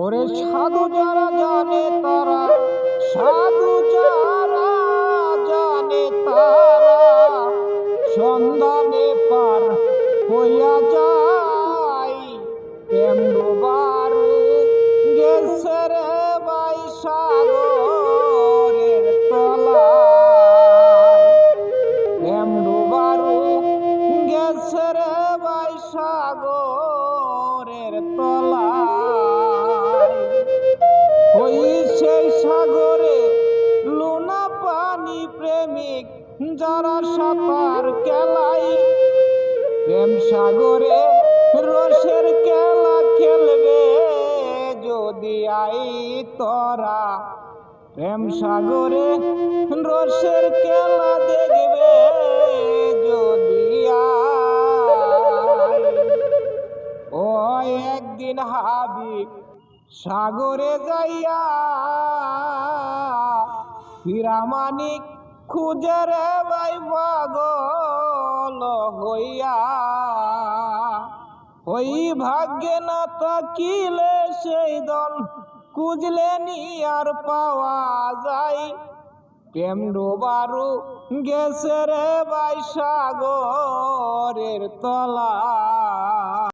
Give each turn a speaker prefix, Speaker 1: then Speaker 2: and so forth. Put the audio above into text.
Speaker 1: ওরে সাধু যারা জানে তারা, সাধু যারা জানে তারা সন্ধানে পার হইয়া যায়। প্রেম ডোবারু গেছে রে ভাই সাগরের তলায়। প্রেম ডোবারু গেছে রে ভাই সাগরের তলায়। ওই সেই সাগরে লোনা পানি প্রেমিক যারা সাঁতার কেলাই। প্রেম সাগরে রসের খেলা খেলবে যদি আই তোরা। প্রেম সাগরে রসের খেলা দেখবে যদি আই। ও একদিন হাবিব সাগরে যাইয়া হীরামানিক খুঁজে রে ভাই পাগল হইয়া। ওই ভাগ্যে না থাকিলে সেই দন খুঁজলে নি আর পাওয়া যায়। প্রেম ডোবারু গেছে রে ভাই সাগরের তলায়।